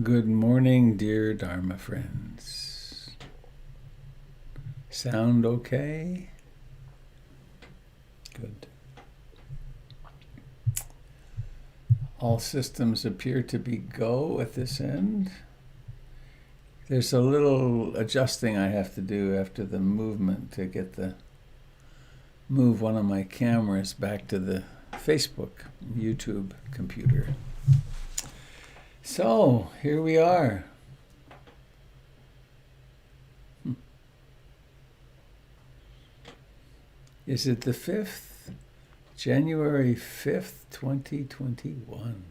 Good morning, dear Dharma friends. Sound okay? Good. All systems appear to be go at this end. There's a little adjusting I have to do after the movement to move one of my cameras back to the Facebook, YouTube computer. So, here we are. Is it the 5th? January 5th, 2021.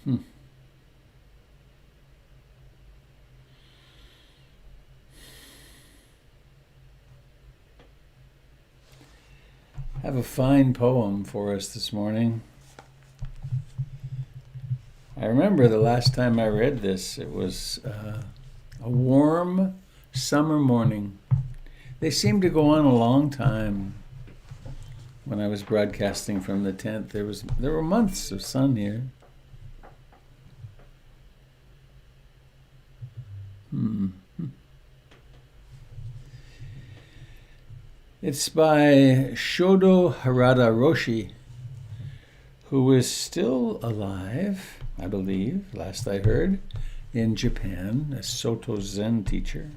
I have a fine poem for us this morning. I remember the last time I read this, it was a warm summer morning. They seemed to go on a long time. When I was broadcasting from the tent, there were months of sun here. It's by Shodo Harada Roshi, who is still alive, I believe, last I heard, in Japan, a Soto Zen teacher.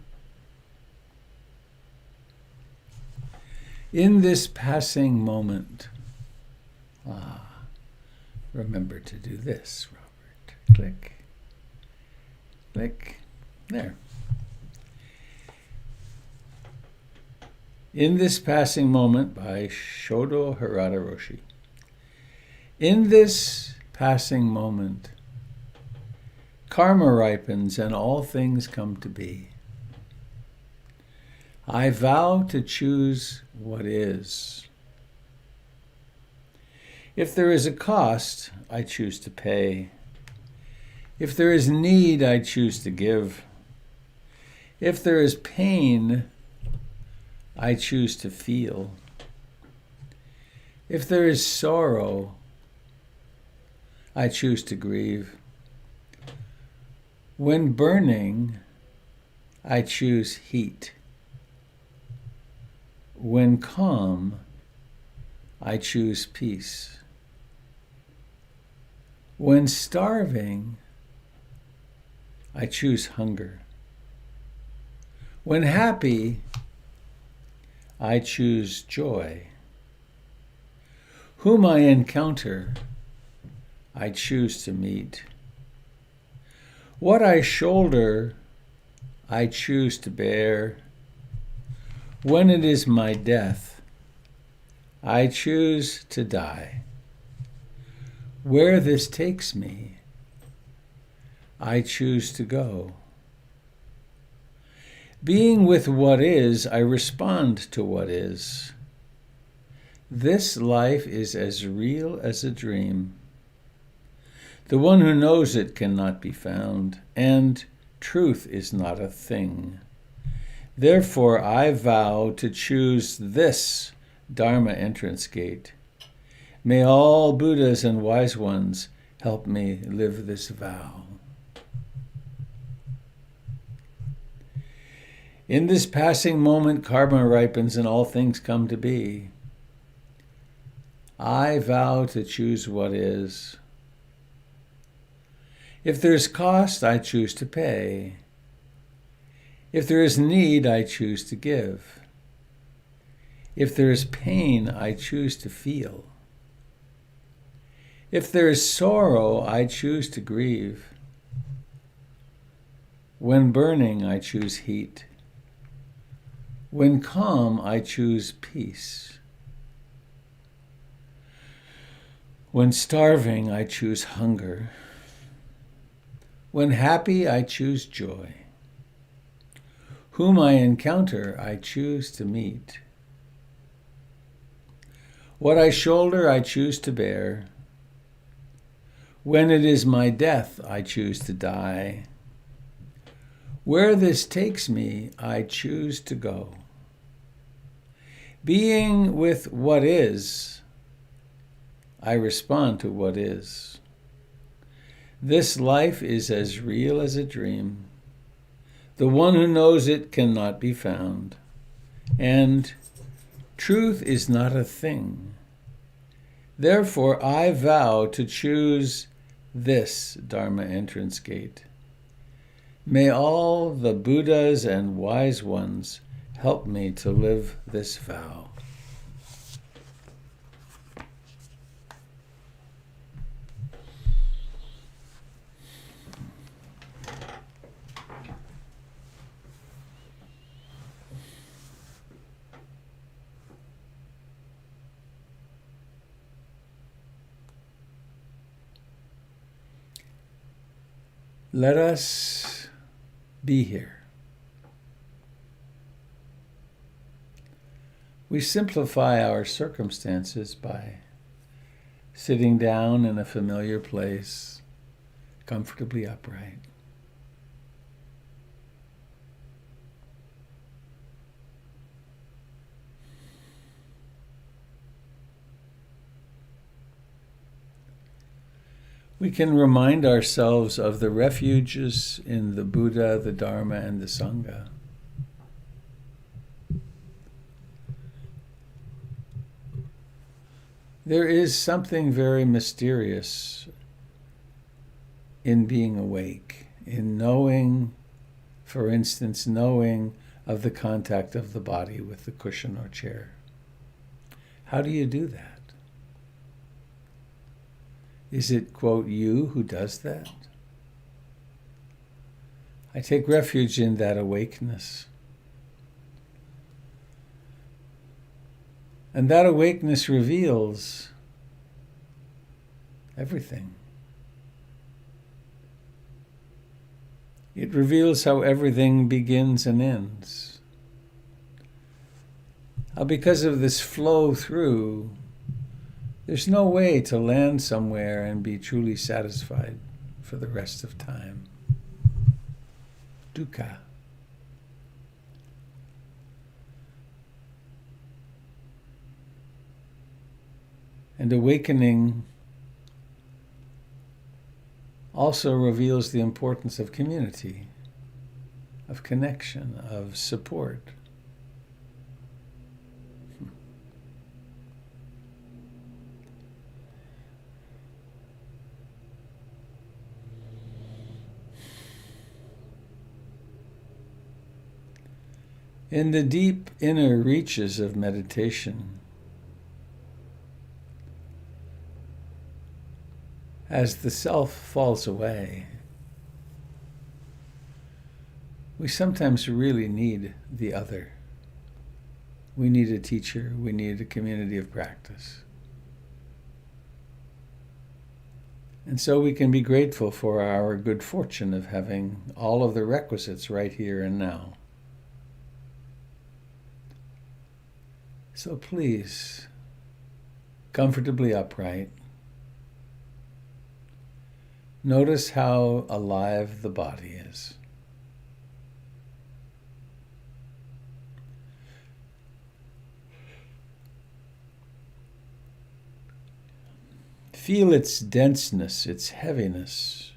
In this passing moment, remember to do this, Robert. Click, click, there. In this passing moment by Shodo Harada Roshi. In this passing moment, karma ripens and all things come to be. I vow to choose what is. If there is a cost, I choose to pay. If there is need, I choose to give. If there is pain, I choose to feel. If there is sorrow, I choose to grieve. When burning, I choose heat. When calm, I choose peace. When starving, I choose hunger. When happy, I choose joy. Whom I encounter, I choose to meet. What I shoulder, I choose to bear. When it is my death, I choose to die. Where this takes me, I choose to go. Being with what is, I respond to what is. This life is as real as a dream. The one who knows it cannot be found, and truth is not a thing. Therefore, I vow to choose this Dharma entrance gate. May all Buddhas and wise ones help me live this vow. In this passing moment, karma ripens and all things come to be. I vow to choose what is. If there's cost, I choose to pay. If there is need, I choose to give. If there is pain, I choose to feel. If there is sorrow, I choose to grieve. When burning, I choose heat. When calm, I choose peace. When starving, I choose hunger. When happy, I choose joy. Whom I encounter, I choose to meet. What I shoulder, I choose to bear. When it is my death, I choose to die. Where this takes me, I choose to go. Being with what is, I respond to what is. This life is as real as a dream. The one who knows it cannot be found. And truth is not a thing. Therefore, I vow to choose this Dharma entrance gate. May all the Buddhas and wise ones help me to live this vow. Let us be here. We simplify our circumstances by sitting down in a familiar place, comfortably upright. We can remind ourselves of the refuges in the Buddha, the Dharma, and the Sangha. There is something very mysterious in being awake, in knowing, for instance, knowing of the contact of the body with the cushion or chair. How do you do that? Is it, quote, you who does that? I take refuge in that awakeness. And that awakeness reveals everything. It reveals how everything begins and ends. How because of this flow through, there's no way to land somewhere and be truly satisfied for the rest of time. Dukkha. And awakening also reveals the importance of community, of connection, of support. In the deep inner reaches of meditation, as the self falls away, we sometimes really need the other. We need a teacher, we need a community of practice. And so we can be grateful for our good fortune of having all of the requisites right here and now. So please, comfortably upright, notice how alive the body is. Feel its denseness, its heaviness.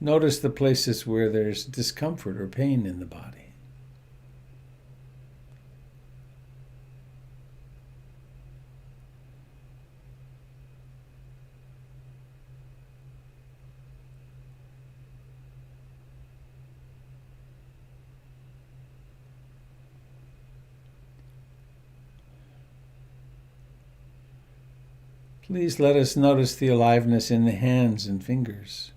Notice the places where there's discomfort or pain in the body. Please let us notice the aliveness in the hands and fingers.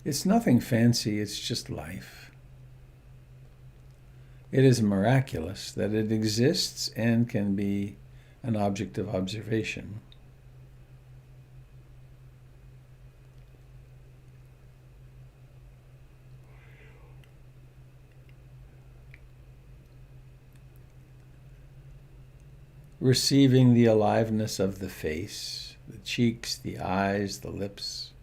It's nothing fancy, it's just life. It is miraculous that it exists and can be an object of observation. Receiving the aliveness of the face, the cheeks, the eyes, the lips.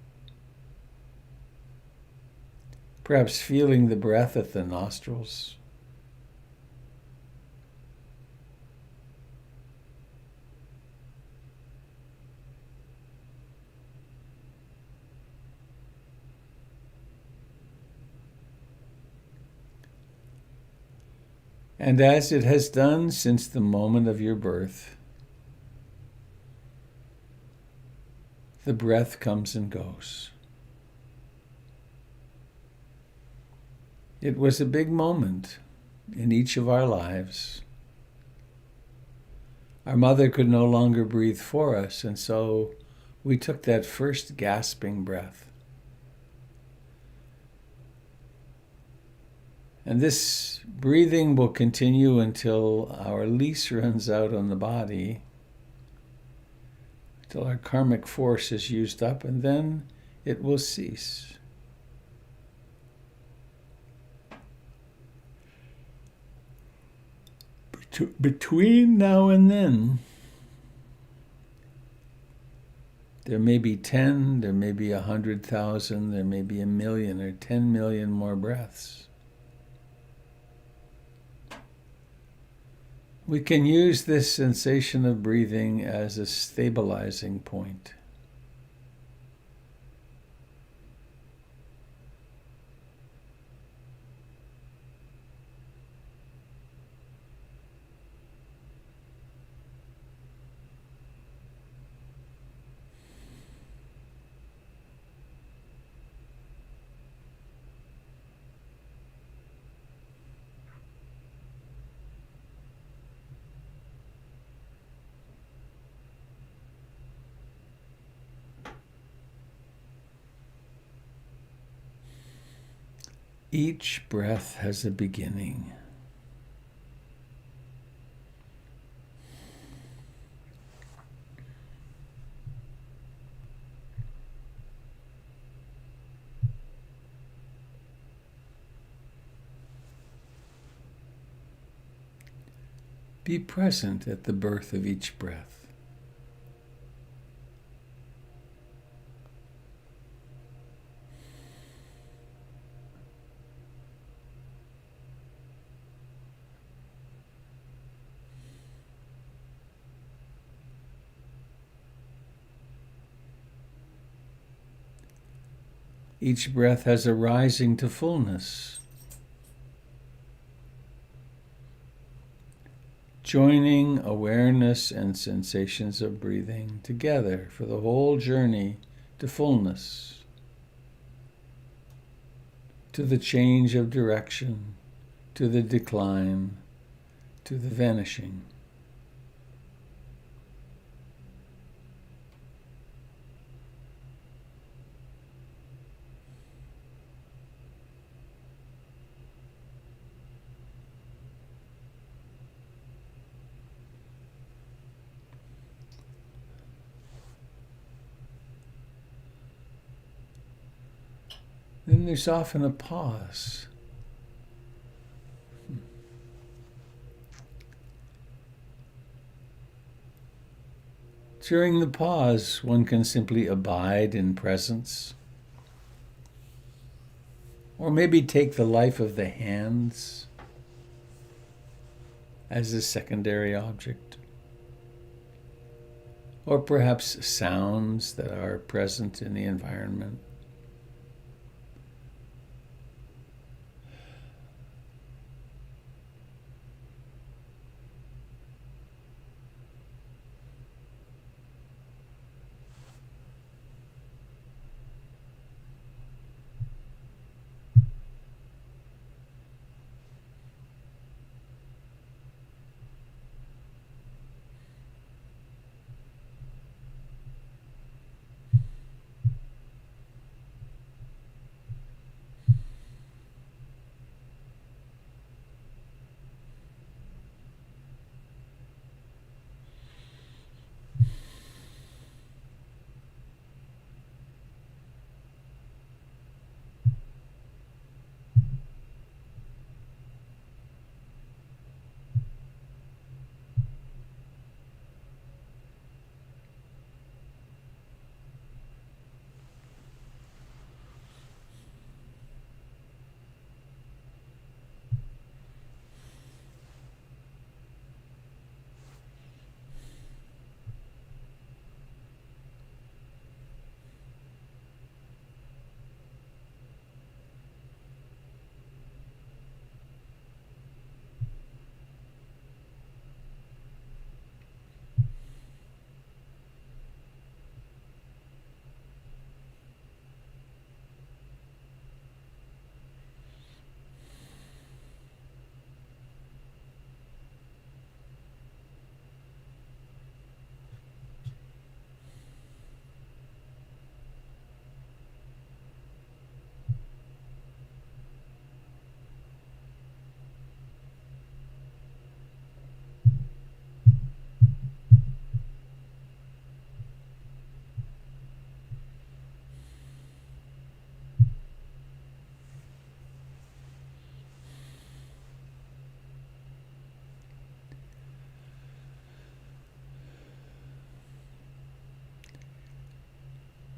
Perhaps feeling the breath at the nostrils. And as it has done since the moment of your birth, the breath comes and goes. It was a big moment in each of our lives. Our mother could no longer breathe for us, and so we took that first gasping breath. And this breathing will continue until our lease runs out on the body, till our karmic force is used up, and then it will cease. Between now and then, there may be 10, there may be 100,000, there may be 1,000,000 or 10 million more breaths. We can use this sensation of breathing as a stabilizing point. Each breath has a beginning. Be present at the birth of each breath. Each breath has a rising to fullness, joining awareness and sensations of breathing together for the whole journey to fullness, to the change of direction, to the decline, to the vanishing. Then there's often a pause. During the pause, one can simply abide in presence, or maybe take the life of the hands as a secondary object, or perhaps sounds that are present in the environment.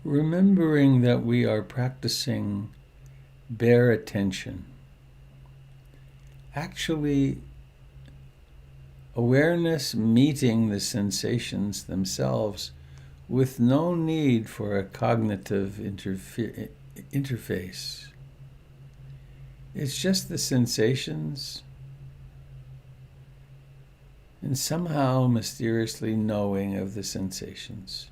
remembering that we are practicing bare attention. Actually, awareness meeting the sensations themselves with no need for a cognitive interface. It's just the sensations and somehow mysteriously knowing of the sensations.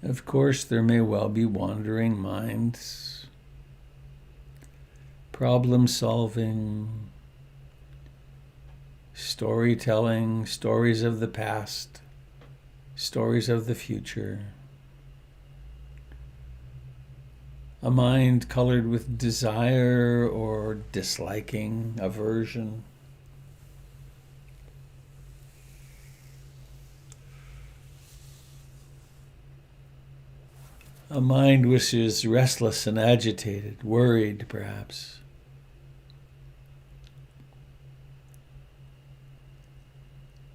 Of course, there may well be wandering minds, problem solving, storytelling, stories of the past, stories of the future. A mind colored with desire or disliking, aversion. A mind which is restless and agitated, worried perhaps.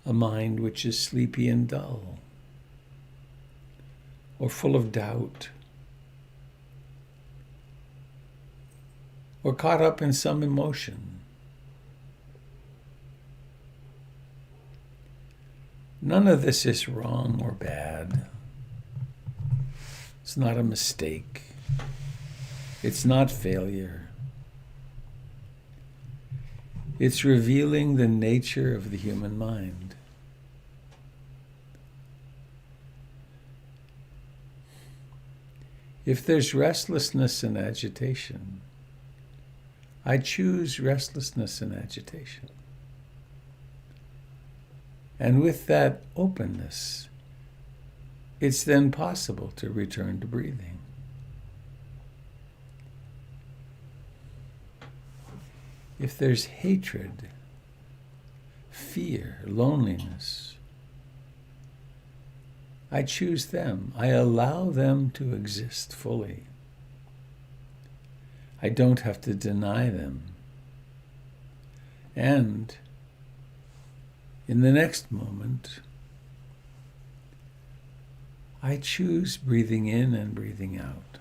A mind which is sleepy and dull, or full of doubt, or caught up in some emotion. None of this is wrong or bad. It's not a mistake. It's not failure. It's revealing the nature of the human mind. If there's restlessness and agitation, I choose restlessness and agitation. And with that openness, it's then possible to return to breathing. If there's hatred, fear, loneliness, I choose them. I allow them to exist fully. I don't have to deny them. And in the next moment, I choose breathing in and breathing out.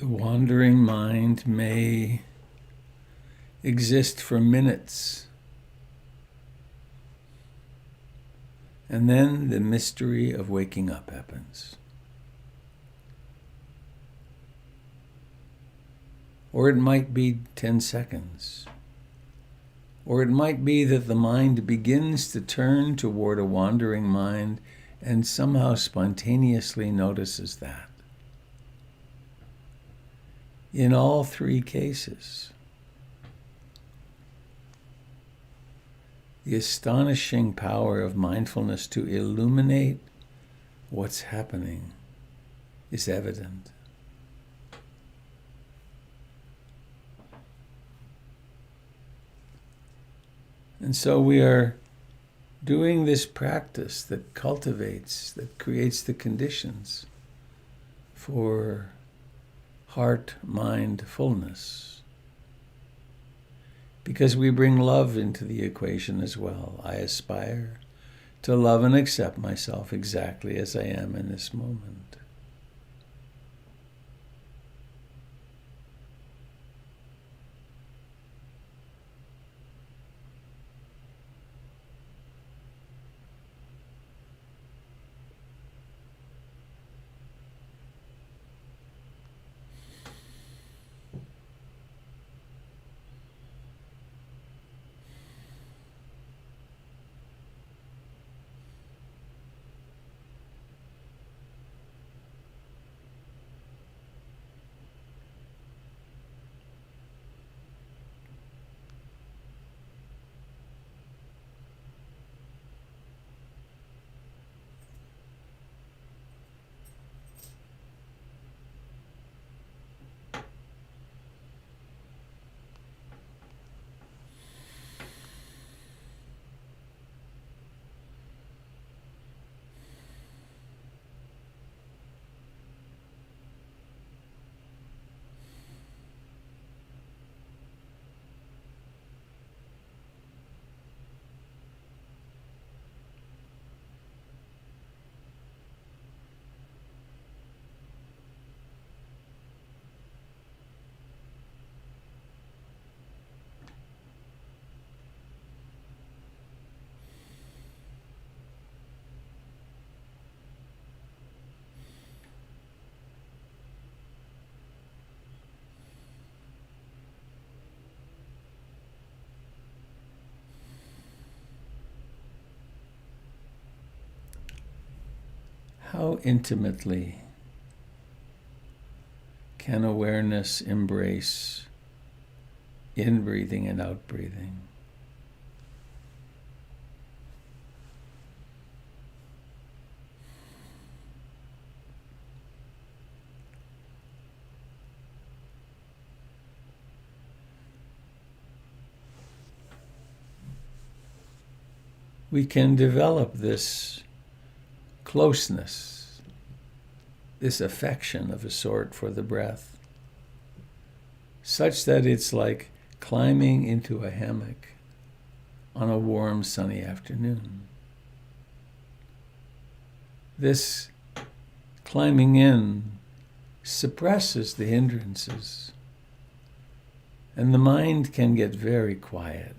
The wandering mind may exist for minutes, and then the mystery of waking up happens. Or it might be 10 seconds. Or it might be that the mind begins to turn toward a wandering mind and somehow spontaneously notices that. In all three cases, the astonishing power of mindfulness to illuminate what's happening is evident. And so we are doing this practice that cultivates, that creates the conditions for heart-mind fullness. Because we bring love into the equation as well. I aspire to love and accept myself exactly as I am in this moment. How intimately can awareness embrace in-breathing and out-breathing? We can develop this closeness, this affection of a sort for the breath, such that it's like climbing into a hammock on a warm, sunny afternoon. This climbing in suppresses the hindrances, and the mind can get very quiet.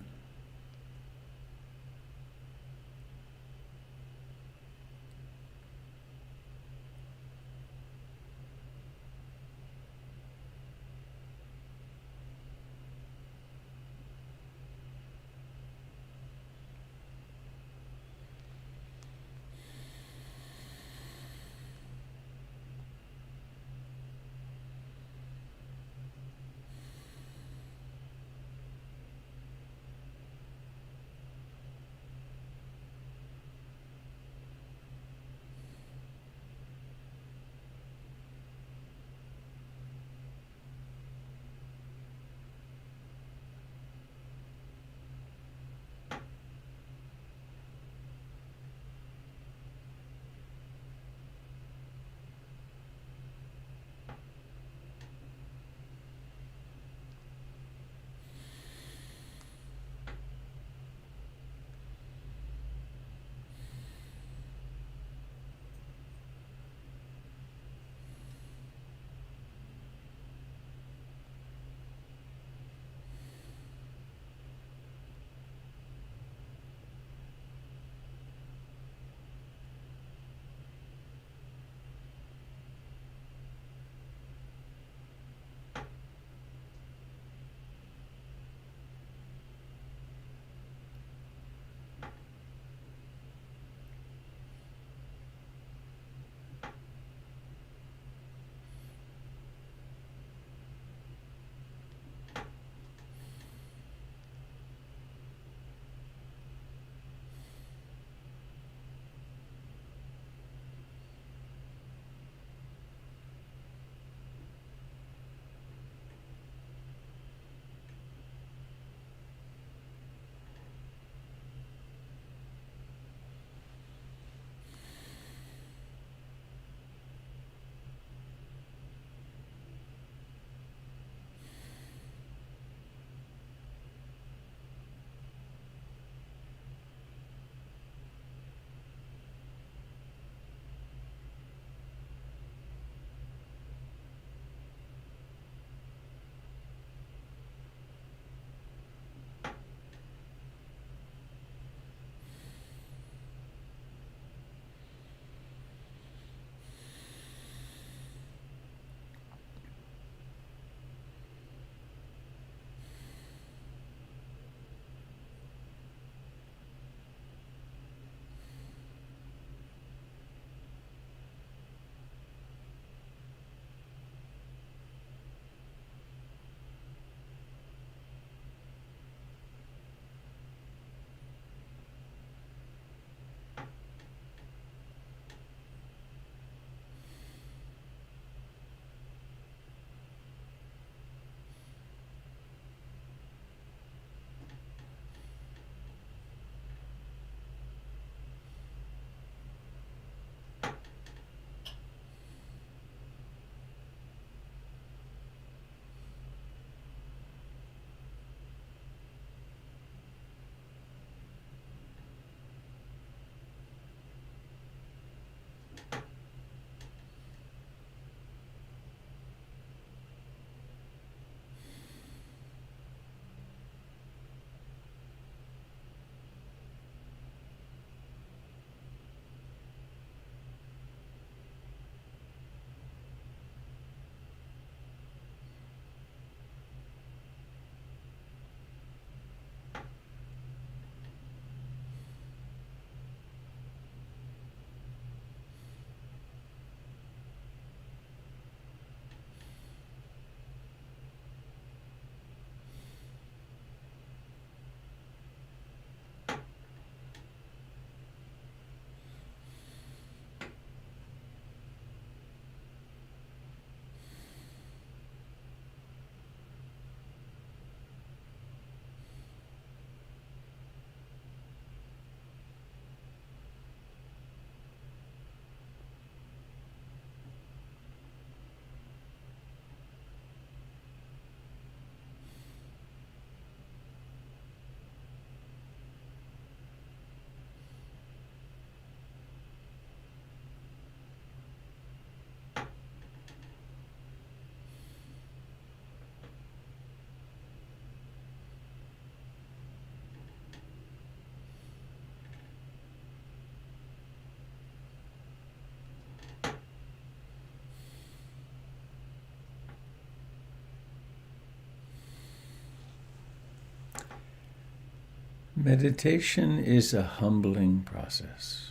Meditation is a humbling process.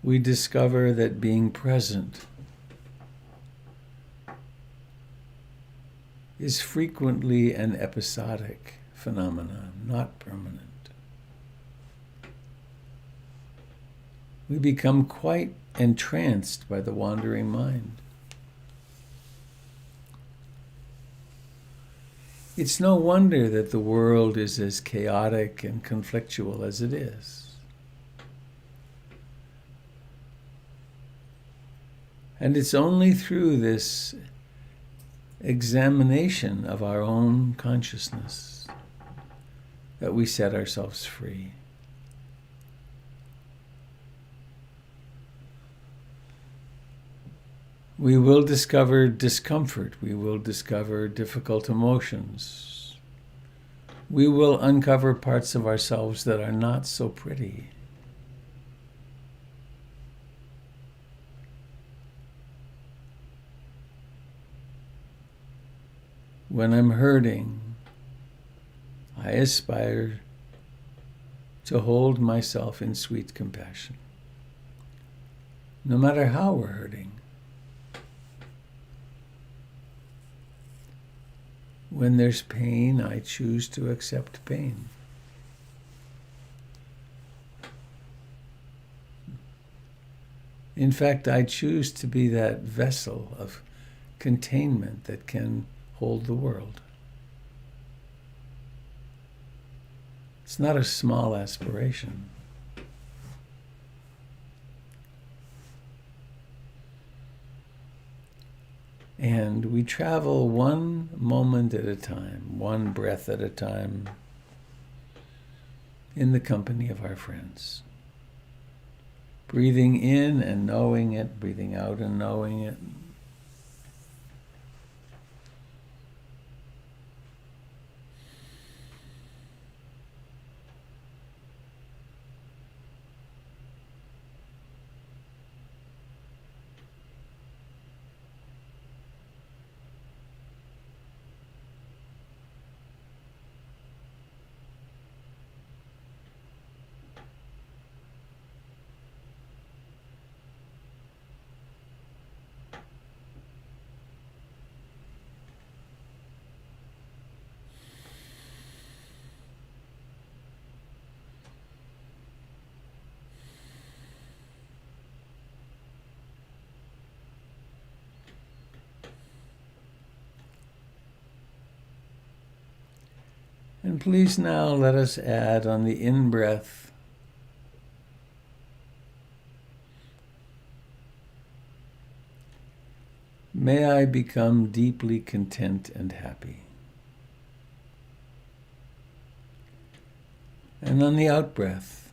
We discover that being present is frequently an episodic phenomenon, not permanent. We become quite entranced by the wandering mind. It's no wonder that the world is as chaotic and conflictual as it is. And it's only through this examination of our own consciousness that we set ourselves free. We will discover discomfort. We will discover difficult emotions. We will uncover parts of ourselves that are not so pretty. When I'm hurting, I aspire to hold myself in sweet compassion, no matter how we're hurting. When there's pain, I choose to accept pain. In fact, I choose to be that vessel of containment that can hold the world. It's not a small aspiration. And we travel one moment at a time, one breath at a time, in the company of our friends. Breathing in and knowing it, breathing out and knowing it. And please now let us add on the in-breath, may I become deeply content and happy. And on the out-breath,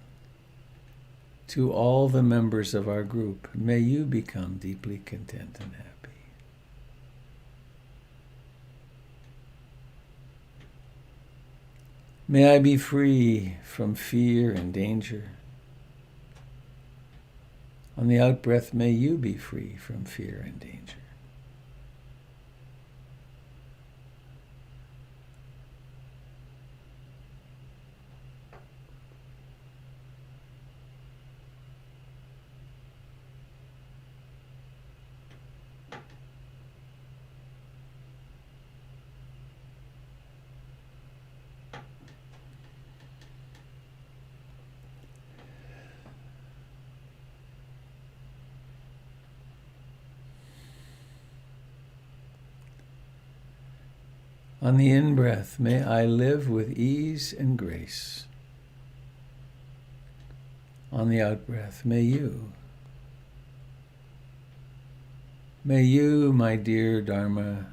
to all the members of our group, may you become deeply content and happy. May I be free from fear and danger. On the out-breath, may you be free from fear and danger. On the in-breath, may I live with ease and grace. On the out-breath, may you, my dear Dharma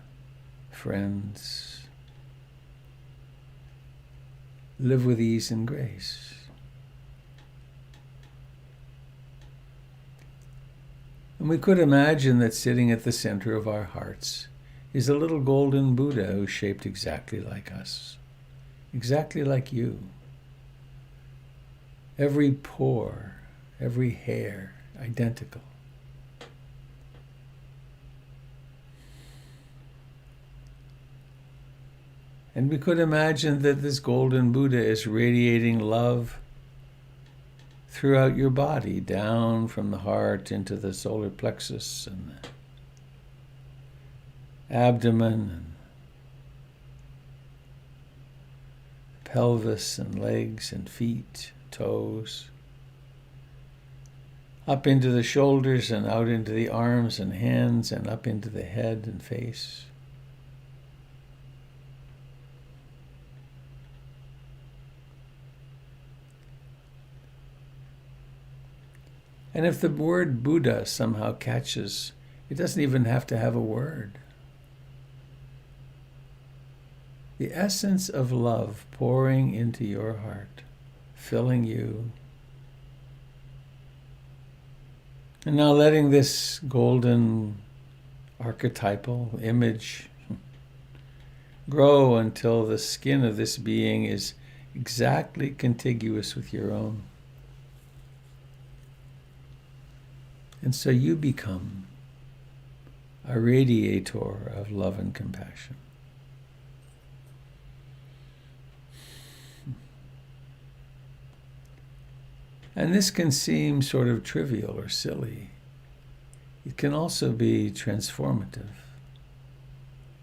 friends, live with ease and grace. And we could imagine that sitting at the center of our hearts is a little golden Buddha who's shaped exactly like us, exactly like you. Every pore, every hair, identical. And we could imagine that this golden Buddha is radiating love throughout your body, down from the heart into the solar plexus and the abdomen and pelvis and legs and feet, toes, up into the shoulders and out into the arms and hands and up into the head and face. And if the word Buddha somehow catches, it doesn't even have to have a word. The essence of love pouring into your heart, filling you. And now letting this golden archetypal image grow until the skin of this being is exactly contiguous with your own. And so you become a radiator of love and compassion. And this can seem sort of trivial or silly. It can also be transformative,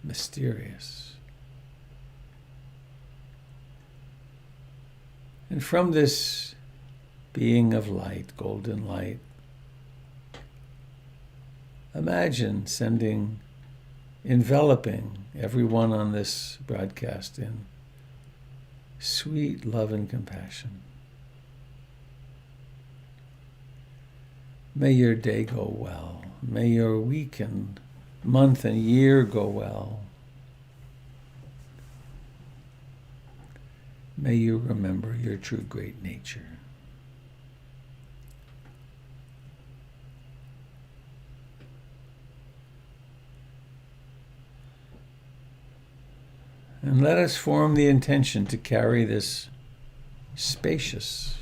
mysterious. And from this being of light, golden light, imagine enveloping everyone on this broadcast in sweet love and compassion. May your day go well. May your week and month and year go well. May you remember your true great nature. And let us form the intention to carry this spacious,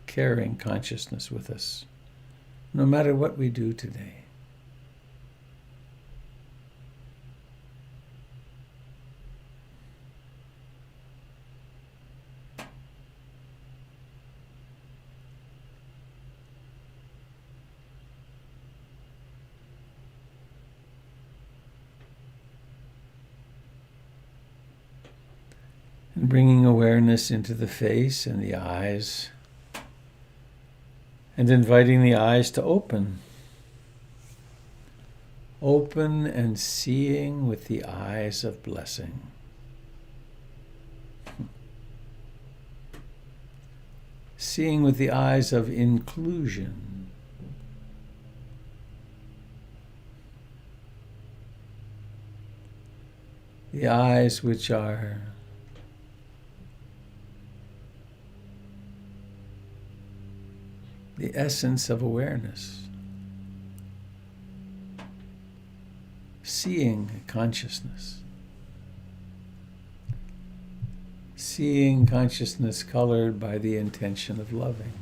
caring consciousness with us, no matter what we do today. And bringing awareness into the face and the eyes, and inviting the eyes to open. Open and seeing with the eyes of blessing. Seeing with the eyes of inclusion. The eyes which are the essence of awareness. Seeing consciousness. Seeing consciousness colored by the intention of loving.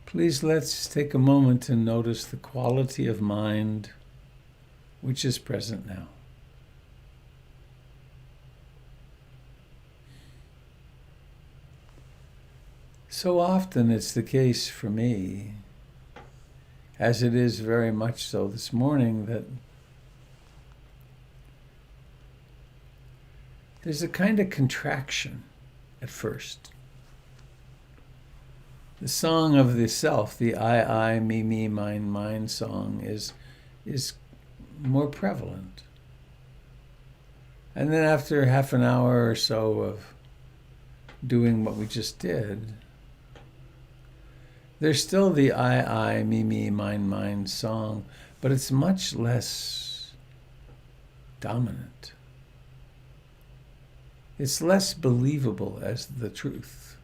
Please let's take a moment to notice the quality of mind which is present now. So often it's the case for me, as it is very much so this morning, that there's a kind of contraction at first. The song of the self, the I, me, mine song is more prevalent. And then after half an hour or so of doing what we just did, there's still the I, me, mine song, but it's much less dominant. It's less believable as the truth.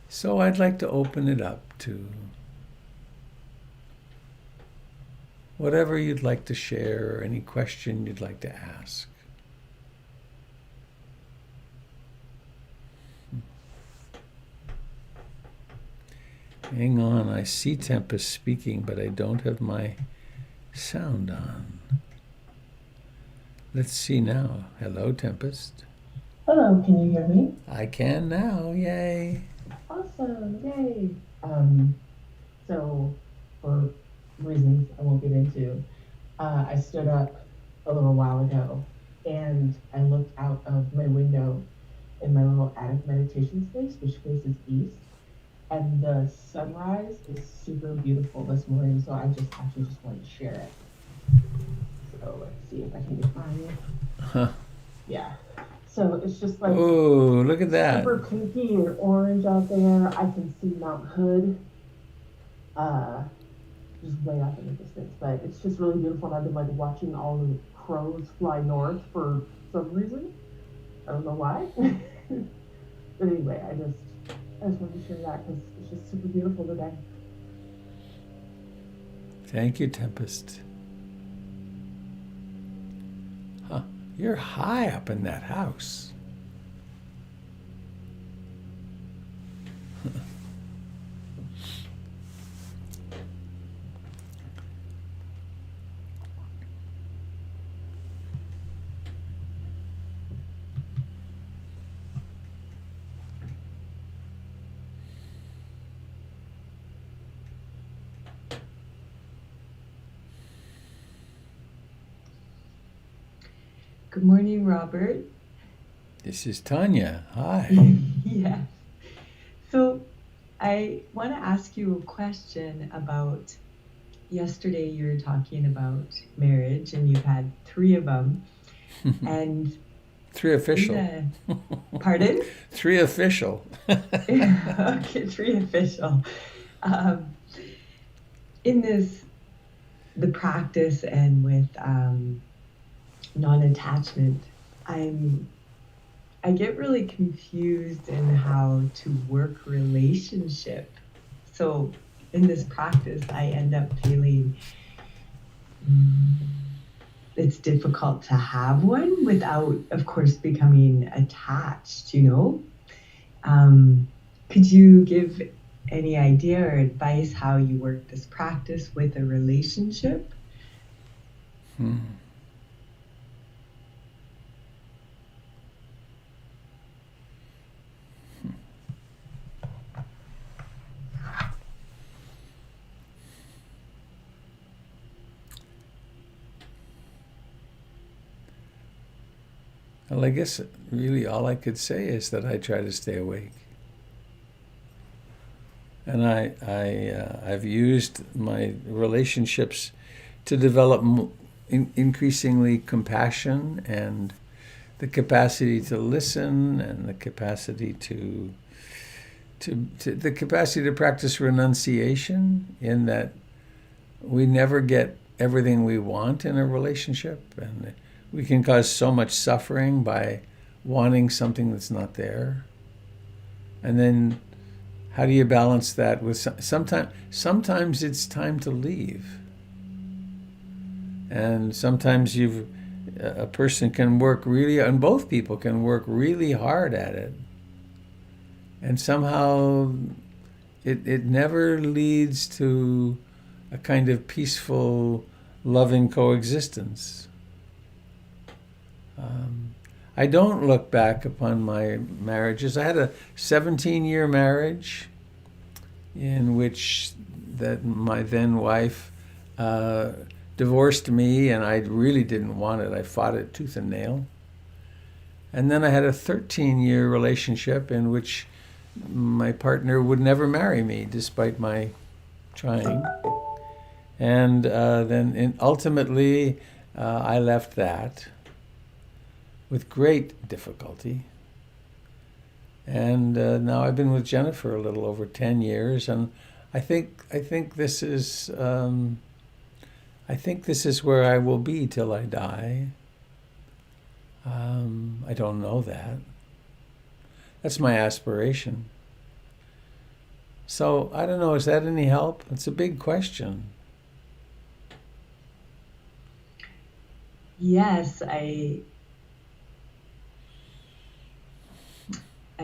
So I'd like to open it up to whatever you'd like to share or any question you'd like to ask. Hang on, I see Tempest speaking, but I don't have my sound on. Let's see now. Hello, Tempest. Hello, can you hear me? I can now, yay. Awesome, yay. So for reasons I won't get into, I stood up a little while ago and I looked out of my window in my little attic meditation space, which faces east. And the sunrise is super beautiful this morning, so I just actually just wanted to share it. So let's see if I can get my, yeah. So it's just like, oh, look at that. Super pinky and orange out there. I can see Mount Hood, just way up in the distance. But it's just really beautiful. And I've been like watching all the crows fly north for some reason. I don't know why. But anyway, I just wanted to share that because it's just super beautiful today. Thank you, Tempest. Huh. You're high up in that house. Good morning, Robert. This is Tanya. Hi. Yeah. So I want to ask you a question about yesterday you were talking about marriage and you've had 3 of them. And 3 official. Pardon? 3 official. Okay, 3 official. In the practice and with non-attachment, I get really confused in how to work relationship. So in this practice, I end up feeling it's difficult to have one without, of course, becoming attached, Could you give any idea or advice how you work this practice with a relationship? Well, I guess really all I could say is that I try to stay awake. And I've used my relationships to develop increasingly compassion and the capacity to listen and the capacity to practice renunciation, in that we never get everything we want in a relationship, and we can cause so much suffering by wanting something that's not there. And then how do you balance that with sometimes it's time to leave. And sometimes a person can work really, and both people can work really hard at it. And somehow it never leads to a kind of peaceful, loving coexistence. I don't look back upon my marriages. I had a 17-year marriage in which my then wife divorced me, and I really didn't want it. I fought it tooth and nail. And then I had a 13-year relationship in which my partner would never marry me despite my trying. And then ultimately I left that with great difficulty. And now I've been with Jennifer a little over 10 years, and I think this is where I will be till I die. I don't know that. That's my aspiration. So I don't know. Is that any help? It's a big question. Yes, I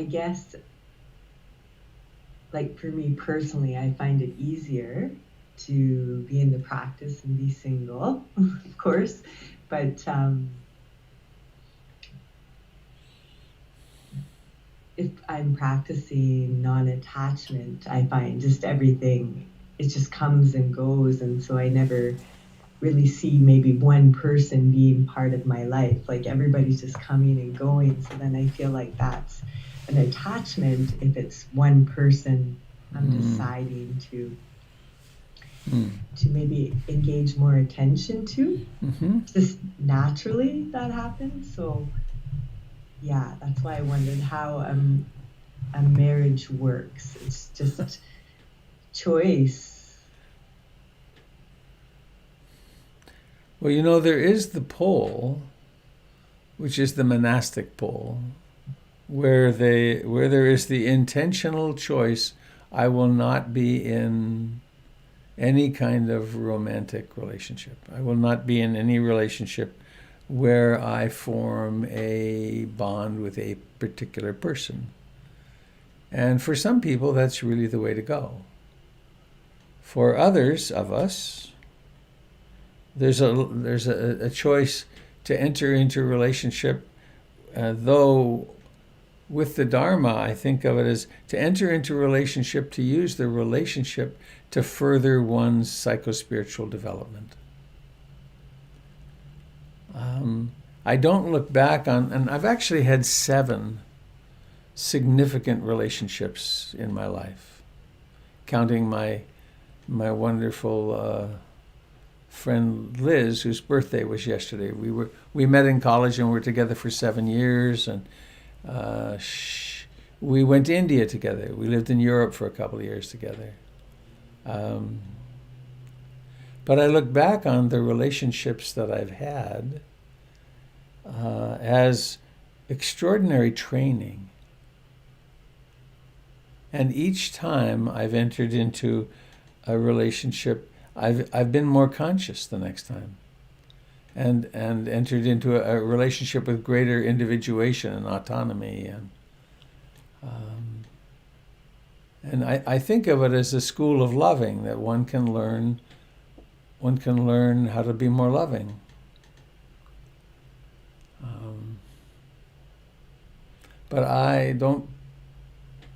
guess, like for me personally, I find it easier to be in the practice and be single, of course, but if I'm practicing non-attachment, I find just everything, it just comes and goes, and so I never really see maybe one person being part of my life. Like everybody's just coming and going, so then I feel like that's an attachment if it's one person I'm deciding to maybe engage more attention to. Just naturally that happens. So yeah, that's why I wondered how a marriage works. It's just choice. Well, there is the pole, which is the monastic pole, where there is the intentional choice, I will not be in any kind of romantic relationship. I will not be in any relationship where I form a bond with a particular person. And for some people, that's really the way to go. For others of us, there's a choice to enter into a relationship, though with the Dharma, I think of it as to enter into a relationship, to use the relationship to further one's psychospiritual development. I don't look back on, and I've actually had 7 significant relationships in my life, counting my wonderful friend Liz, whose birthday was yesterday. We met in college and were together for 7 years, and we went to India together. We lived in Europe for a couple of years together. But I look back on the relationships that I've had as extraordinary training. And each time I've entered into a relationship, I've been more conscious the next time, and entered into a relationship with greater individuation and autonomy, and I think of it as a school of loving, that one can learn how to be more loving. But I don't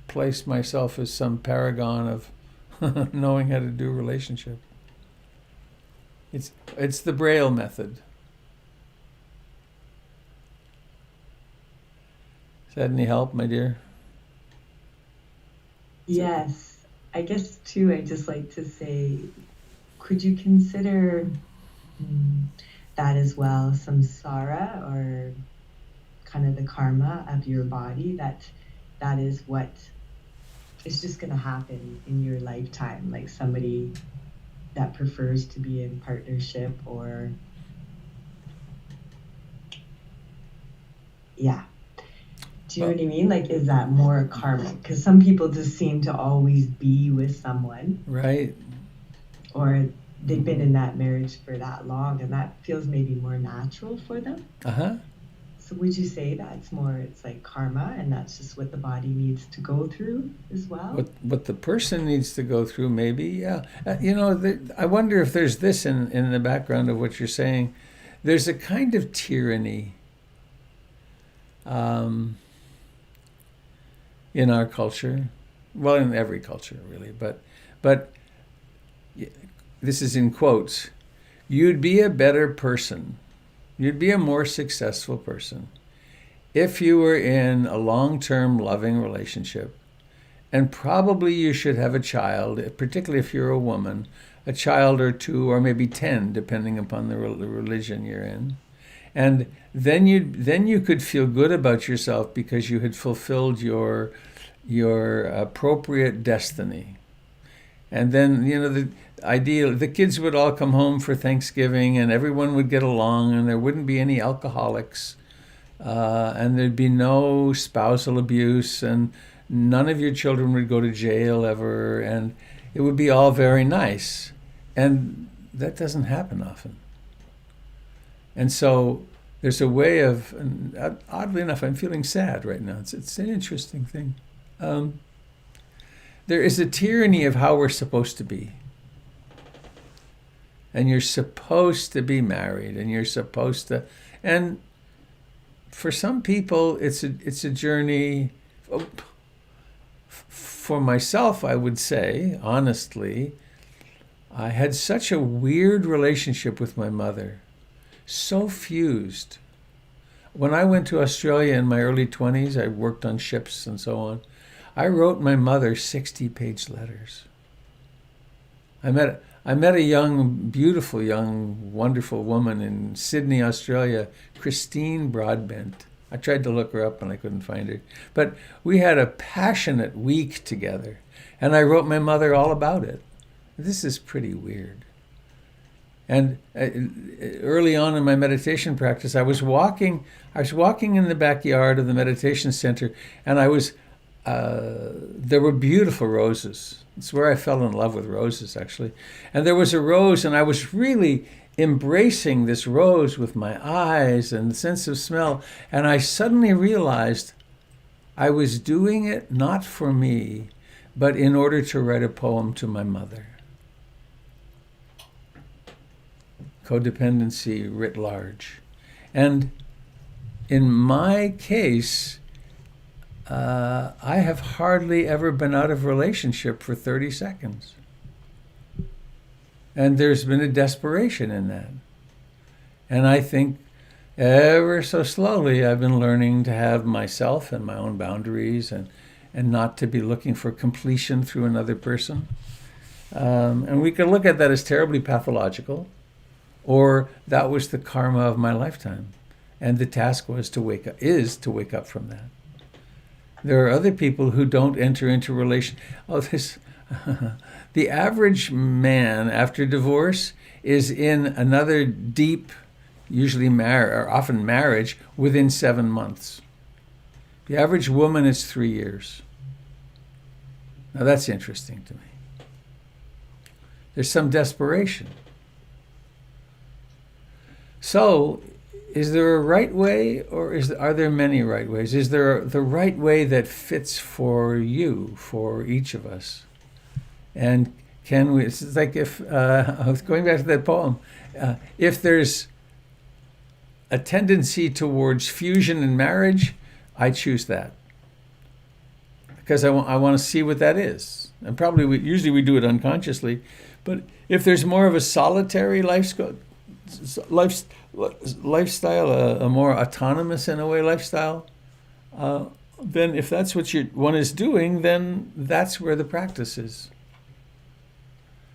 place myself as some paragon of knowing how to do relationship. It's the Braille method. Is that any help, my dear? Yes. I guess too, I'd just like to say, could you consider that as well, samsara, or kind of the karma of your body, that is what is just going to happen in your lifetime, like somebody that prefers to be in partnership, or yeah. Do you know what I mean? Like, is that more karmic? Because some people just seem to always be with someone. Right. Or they've been in that marriage for that long, and that feels maybe more natural for them. Uh-huh. So would you say it's like karma, and that's just what the body needs to go through as well? What the person needs to go through, maybe, yeah. I wonder if there's this in the background of what you're saying. There's a kind of tyranny in our culture, well, in every culture, really, but this is in quotes, you'd be a better person, you'd be a more successful person if you were in a long-term loving relationship, and probably you should have a child, particularly if you're a woman, a child or two, or maybe 10, depending upon the religion you're in. And then you could feel good about yourself because you had fulfilled your appropriate destiny. And then, the kids would all come home for Thanksgiving, and everyone would get along, and there wouldn't be any alcoholics, and there'd be no spousal abuse, and none of your children would go to jail ever, and it would be all very nice. And that doesn't happen often. And so there's a way of, and oddly enough, I'm feeling sad right now. It's an interesting thing. There is a tyranny of how we're supposed to be. And you're supposed to be married, and you're supposed to, and for some people, it's a journey. For myself, I would say, honestly, I had such a weird relationship with my mother, so fused. When I went to Australia in my early 20s, I worked on ships and so on. I wrote my mother 60-page letters. I met a young, beautiful, young, wonderful woman in Sydney, Australia, Christine Broadbent. I tried to look her up and I couldn't find her. But we had a passionate week together, and I wrote my mother all about it. This is pretty weird. And early on in my meditation practice, I was walking in the backyard of the meditation center, and there were beautiful roses. It's where I fell in love with roses, actually. And there was a rose, and I was really embracing this rose with my eyes and the sense of smell. And I suddenly realized I was doing it not for me, but in order to write a poem to my mother. Codependency writ large. And in my case, I have hardly ever been out of relationship for 30 seconds. And there's been a desperation in that. And I think ever so slowly I've been learning to have myself and my own boundaries and not to be looking for completion through another person. And we can look at that as terribly pathological, or that was the karma of my lifetime. And the task is to wake up from that. There are other people who don't enter into relation. The average man after divorce is in another deep, usually or often marriage, within 7 months. The average woman is 3 years. Now that's interesting to me. There's some desperation. So, is there a right way, or are there many right ways? Is there the right way that fits for you, for each of us? And can we, it's like if, I was going back to that poem, if there's a tendency towards fusion in marriage, I choose that. Because I want to see what that is. And probably, usually we do it unconsciously, but if there's more of a solitary lifestyle, a more autonomous in a way lifestyle, then if that's what one is doing, then that's where the practice is.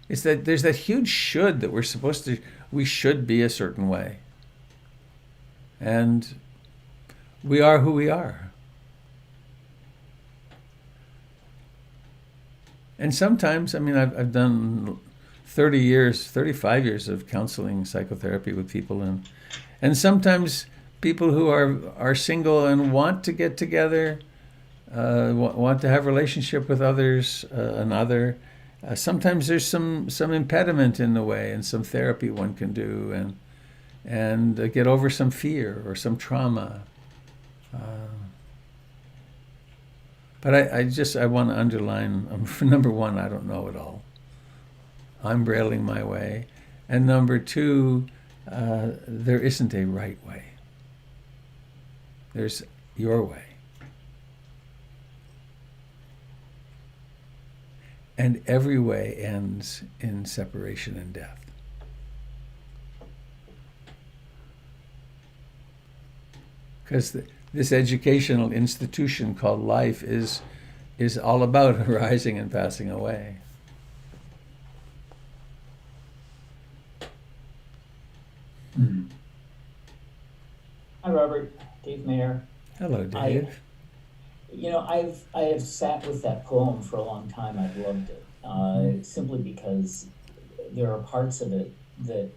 It's that there's that huge should that we should be a certain way. And we are who we are. And sometimes, I've done 35 years of counseling psychotherapy with people, and sometimes people who are single and want to get together, want to have relationship with others, sometimes there's some impediment in the way, and some therapy one can do, and get over some fear or some trauma. But I want to underline, for number one, I don't know it all. I'm brailing my way. And number two, there isn't a right way. There's your way. And every way ends in separation and death. Because this educational institution called life is all about arising and passing away. Hi, Robert. Dave Mayer. Hello, Dave. I have sat with that poem for a long time. I've loved it, simply because there are parts of it that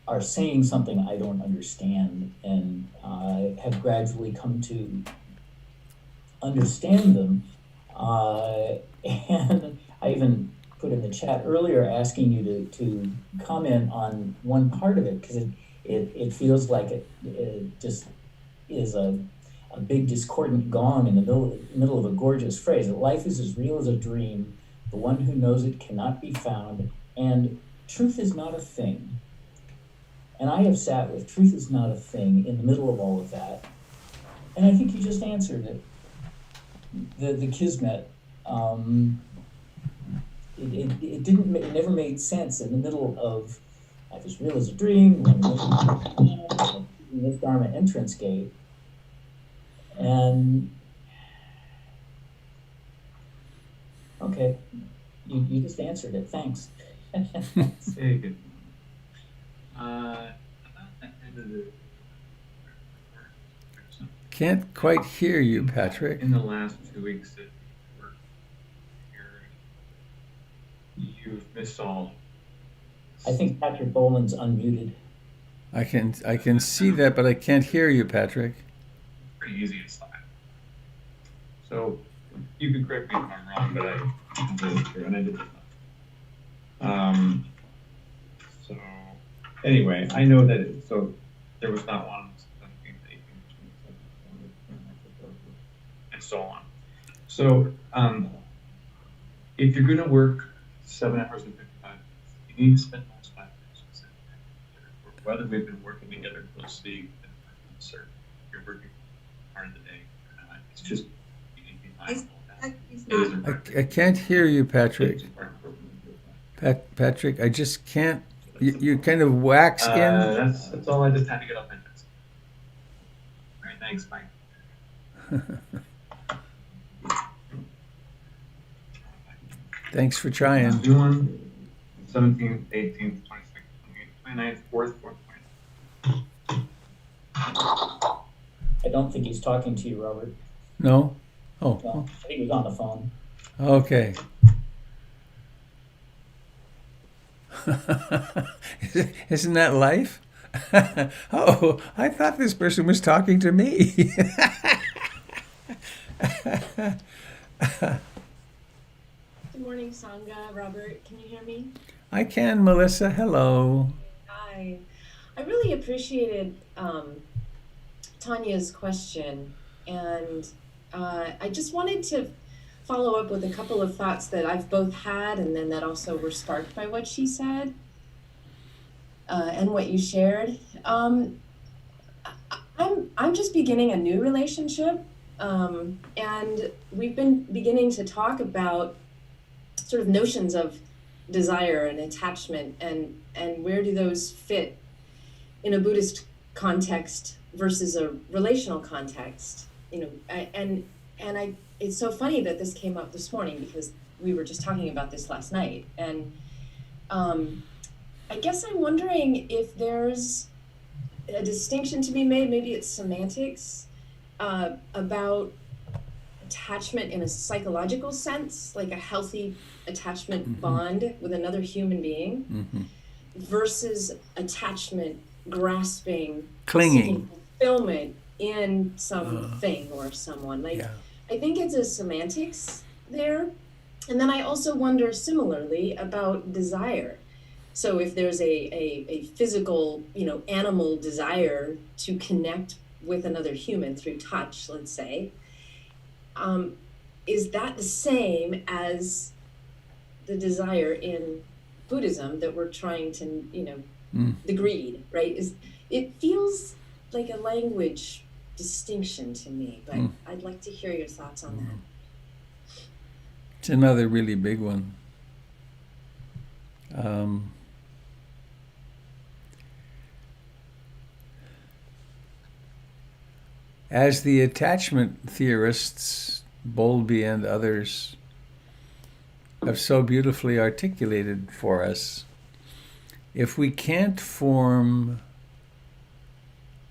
are saying something I don't understand, and have gradually come to understand them. And I even put in the chat earlier asking you to comment on one part of it, because it feels like it just is a big discordant gong in the middle of a gorgeous phrase. That life is as real as a dream. The one who knows it cannot be found, and truth is not a thing. And I have sat with truth is not a thing in the middle of all of that, and I think you just answered it. The kismet. It never made sense in the middle of life as real as a dream, this Dharma entrance gate. And okay, you just answered it. Thanks. Very good. About the end of the Can't quite hear you, Patrick. in the last 2 weeks that we're here, you've missed all. I think Patrick Boland's unmuted. I can see that, but I can't hear you, Patrick. Pretty easy to slide. So you can correct me if I'm wrong, but I did it here and I did it. So anyway, I know that so there was not one 17th, 18th, 27th, and so on. So if you're going to work 7 hours and 55 minutes, you need to spend those 5 minutes with together. Whether we've been working together closely, certain you're working part of the day or not. It's just you need to be mindful of that. I can't hear you, Patrick. Patrick, I just can't. You kind of wax in. That's all I just had to get off my chest. All right, thanks, Mike. Thanks for trying. New one, 17th, 18th, 22nd, 28th, 29th, 4th, 4th, I don't think he's talking to you, Robert. No? Oh, No, I think he was on the phone. okay. Isn't that life? Oh, I thought this person was talking to me. Good morning, Sangha. Robert, can you hear me? I can, Melissa. Hello. Hi. I really appreciated Tanya's question, and I just wanted to follow up with a couple of thoughts that I've both had and then that also were sparked by what she said and what you shared. I'm just beginning a new relationship, and we've been beginning to talk about sort of notions of desire and attachment, and where do those fit in a Buddhist context versus a relational context. It's so funny that this came up this morning because we were just talking about this last night, and I guess I'm wondering if there's a distinction to be made, maybe it's semantics, about attachment in a psychological sense, like a healthy attachment bond with another human being, versus attachment, grasping, clinging, seeking fulfillment in something or someone. I think it's a semantics there. And then I also wonder similarly about desire. So if there's a physical, animal desire to connect with another human through touch, let's say, is that the same as the desire in Buddhism that we're trying to, the greed, right? It feels like a language distinction to me, but I'd like to hear your thoughts on that. It's another really big one. as the attachment theorists, Bowlby and others, have so beautifully articulated for us, if we can't form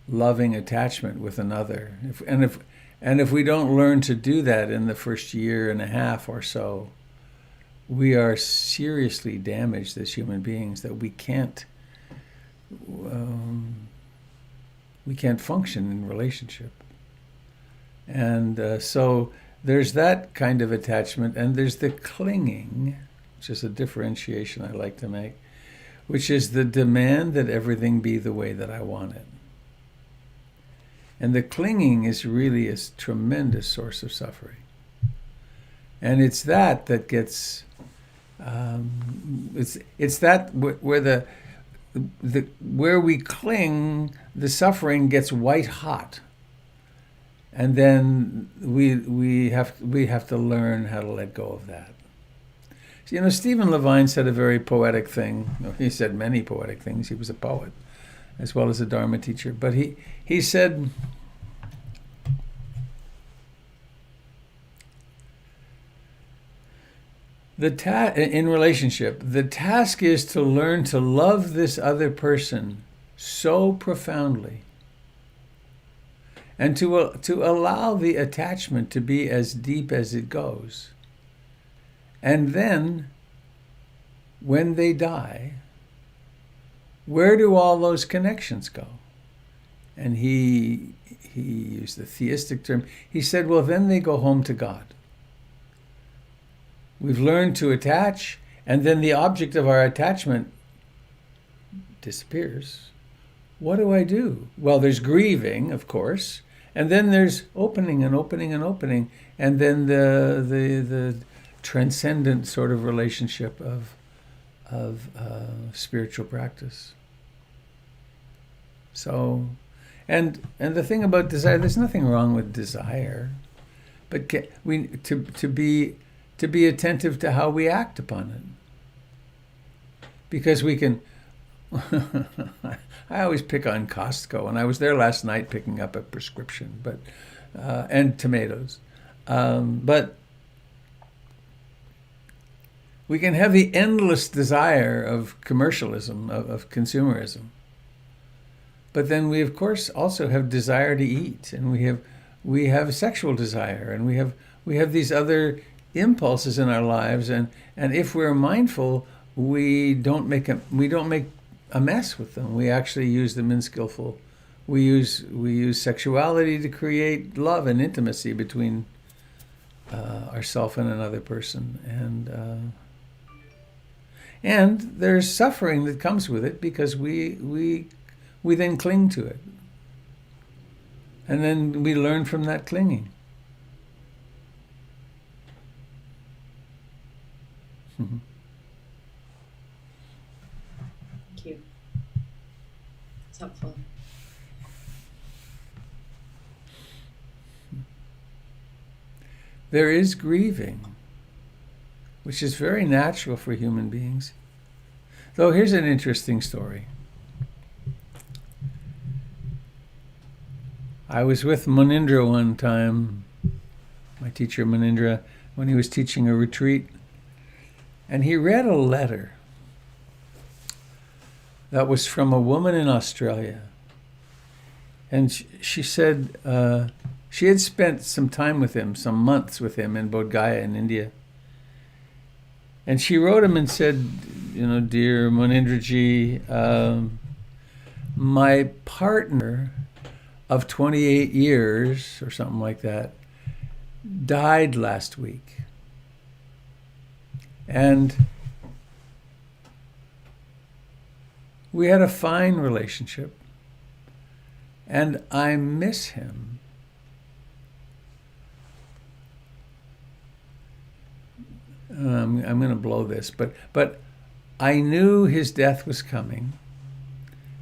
loving attachment with another, if we don't learn to do that in the first year and a half or so, we are seriously damaged as human beings, that we can't function in relationship. And so there's that kind of attachment, and there's the clinging, which is a differentiation I like to make, which is the demand that everything be the way that I want it. And the clinging is really a tremendous source of suffering. And it's that gets, it's that where where we cling, the suffering gets white hot. And then we have to learn how to let go of that. You know, Stephen Levine said a very poetic thing. He said many poetic things. He was a poet as well as a Dharma teacher. But he said, in relationship, the task is to learn to love this other person so profoundly, and to allow the attachment to be as deep as it goes. And then, when they die, where do all those connections go? And he used the theistic term. He said, well, then they go home to God. We've learned to attach, and then the object of our attachment disappears. What do I do? Well, there's grieving, of course, and then there's opening and opening and opening, and then the transcendent sort of relationship of spiritual practice. So, and the thing about desire, there's nothing wrong with desire, but to be attentive to how we act upon it, because we can. I always pick on Costco, and I was there last night picking up a prescription, but and tomatoes, but we can have the endless desire of commercialism, of consumerism, but then we of course also have desire to eat, and we have sexual desire, and we have these other impulses in our lives, and if we're mindful, we don't make a mess with them. We actually use them in skillful. We use sexuality to create love and intimacy between ourself and another person, and there's suffering that comes with it because we then cling to it, and then we learn from that clinging. Thank you. It's helpful. There is grieving, which is very natural for human beings. Though here's an interesting story. I was with Munindra one time, my teacher Munindra, when he was teaching a retreat, and he read a letter that was from a woman in Australia. And she said she had spent some time with him, some months with him in Bodh Gaya in India. And she wrote him and said, you know, dear Munindraji, my partner of 28 years or something like that died last week. And we had a fine relationship, and I miss him. I'm going to blow this, but I knew his death was coming,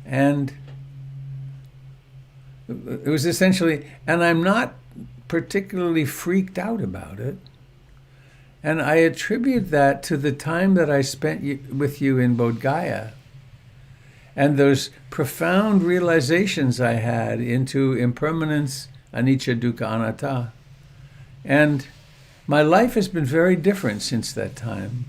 and it was essentially, and I'm not particularly freaked out about it. And I attribute that to the time that I spent with you in Bodh Gaya, and those profound realizations I had into impermanence anicca, dukkha, anatta. And my life has been very different since that time.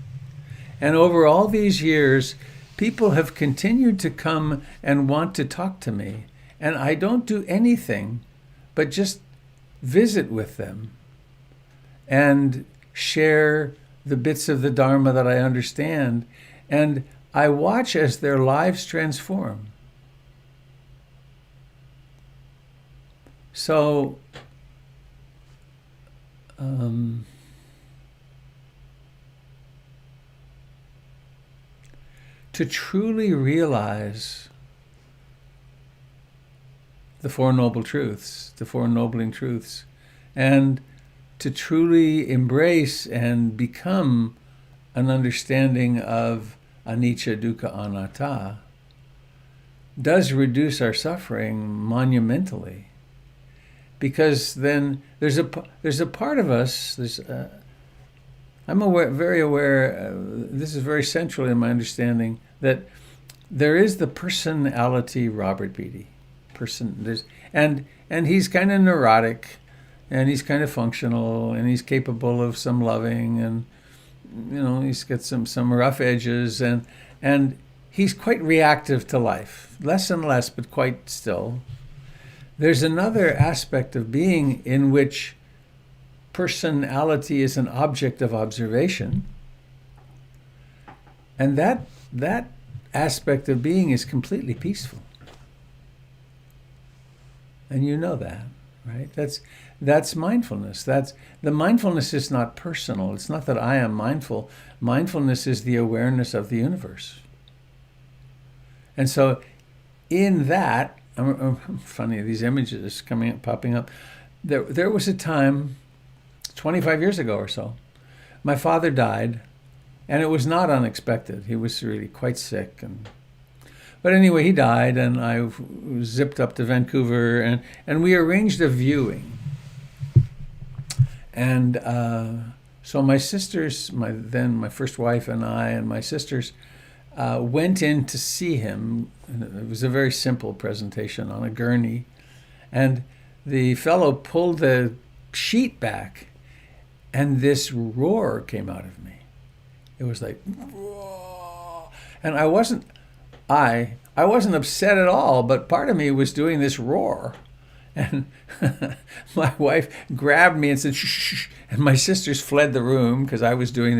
And over all these years, people have continued to come and want to talk to me. And I don't do anything but just visit with them and share the bits of the Dharma that I understand. And I watch as their lives transform. So, to truly realize the Four Noble Truths, the Four Ennobling Truths, and to truly embrace and become an understanding of anicca, dukkha, anatta, does reduce our suffering monumentally. Because then there's a part of us, I'm very aware, this is very central in my understanding, that there is the personality Robert Beatty. And he's kind of neurotic, and he's kind of functional, and he's capable of some loving, and he's got some rough edges, and he's quite reactive to life, less and less, but quite still. There's another aspect of being in which personality is an object of observation, and that aspect of being is completely peaceful. And you know that, right? That's mindfulness. The mindfulness is not personal. It's not that I am mindful. Mindfulness is the awareness of the universe. And so in that, funny, these images popping up. There was a time, 25 years ago or so, my father died, and it was not unexpected. He was really quite sick, but anyway, he died, and I zipped up to Vancouver, and we arranged a viewing. And so my sisters, my first wife and I, and my sisters went in to see him. It was a very simple presentation on a gurney, and the fellow pulled the sheet back, and this roar came out of me. It was like, whoa. And I wasn't upset at all, but part of me was doing this roar. And my wife grabbed me and said, shh, shh, shh. And my sisters fled the room because I was doing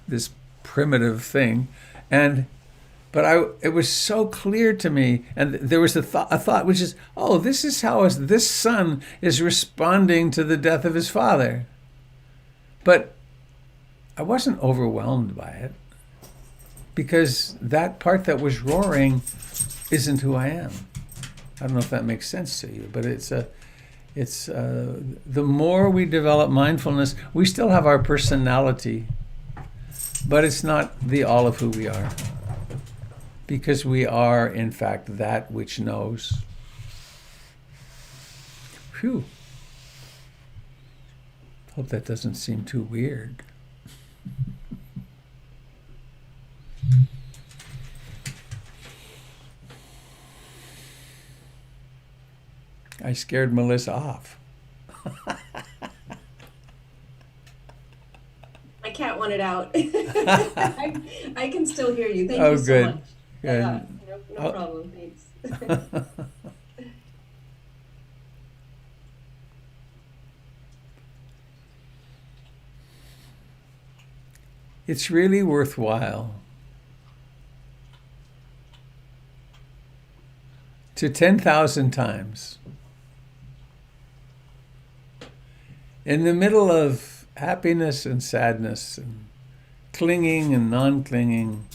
this primitive thing. But it was so clear to me, and there was a thought which is, this is how this son is responding to the death of his father. But I wasn't overwhelmed by it, because that part that was roaring isn't who I am. I don't know if that makes sense to you, but it's the more we develop mindfulness, we still have our personality, but it's not the all of who we are, because we are, in fact, that which knows. Phew. Hope that doesn't seem too weird. I scared Melissa off. My cat wanted out. I can still hear you. Thank you so good. much. Good. No problem. Thanks. It's really worthwhile to 10,000 times in the middle of happiness and sadness and clinging and non-clinging,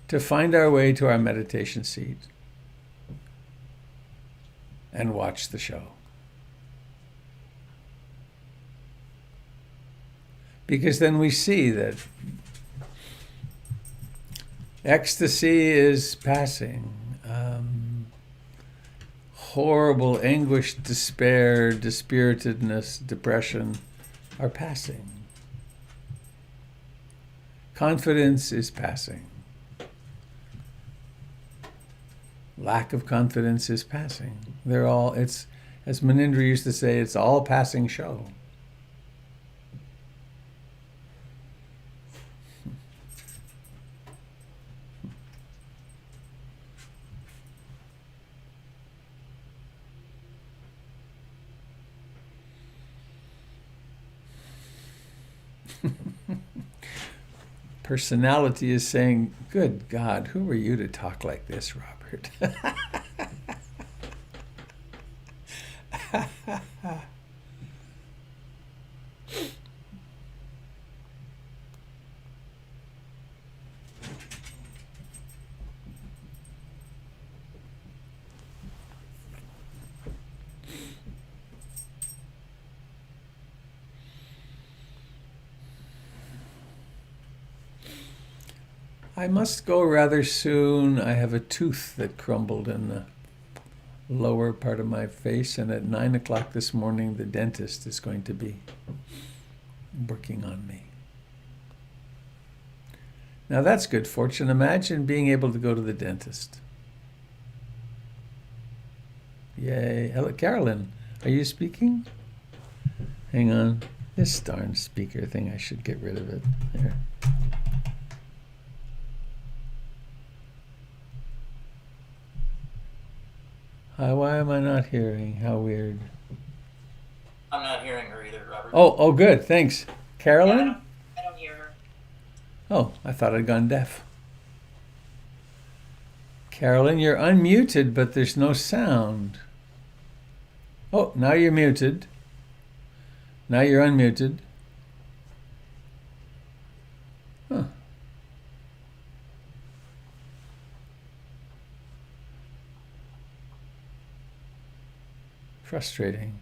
to find our way to our meditation seat and watch the show. Because then we see that ecstasy is passing. Horrible anguish, despair, dispiritedness, depression are passing. Confidence is passing. Lack of confidence is passing. As Munindra used to say, it's all passing show. Personality is saying, good God, who are you to talk like this, Robert? I must go rather soon. I have a tooth that crumbled in the lower part of my face, and at 9 o'clock this morning, the dentist is going to be working on me. Now that's good fortune. Imagine being able to go to the dentist. Yay. Hello, Carolyn, are you speaking? Hang on. This darn speaker thing, I should get rid of it. There. Why am I not hearing? How weird. I'm not hearing her either, Robert. Oh, good. Thanks. Carolyn? Yeah, I don't hear her. Oh, I thought I'd gone deaf. Carolyn, you're unmuted, but there's no sound. Oh, now you're muted. Now you're unmuted. Huh. Frustrating.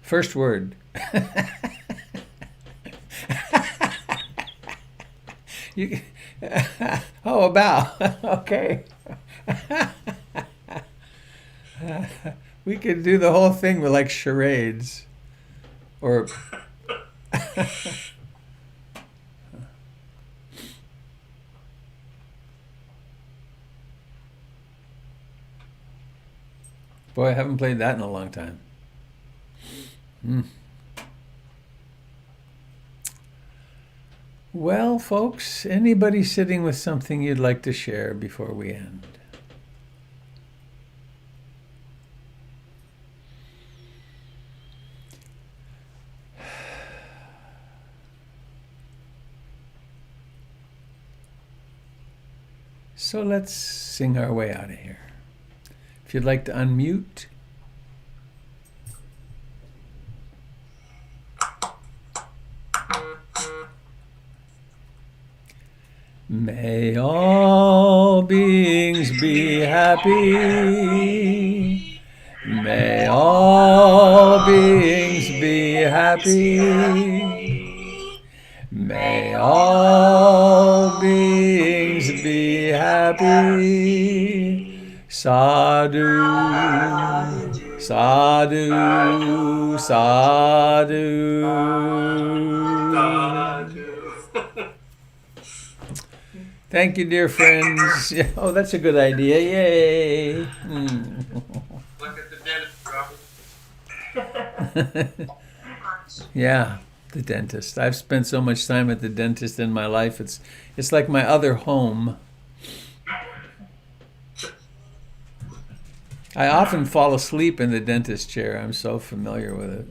First word. You, oh, about. Okay. We could do the whole thing with like charades. Or boy, I haven't played that in a long time. Well, folks, anybody sitting with something you'd like to share before we end? So let's sing our way out of here. If you'd like to unmute. May all beings be happy. May all beings be happy. May all beings be happy. Sadhu, sadhu, sadhu. Thank you, dear friends. Oh, that's a good idea. Yay. Look at the dentist, Robert. Yeah, the dentist. I've spent so much time at the dentist in my life. It's like my other home. I often fall asleep in the dentist chair. I'm so familiar with it.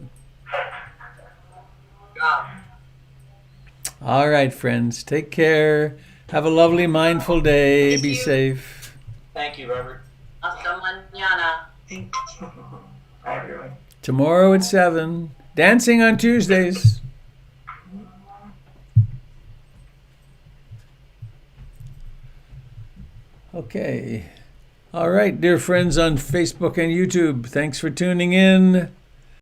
All right, friends. Take care. Have a lovely, mindful day. Thank Be you. safe. Thank you, Robert. Hasta mañana. Tomorrow at 7. Dancing on Tuesdays. Okay. All right, dear friends on Facebook and YouTube. Thanks for tuning in.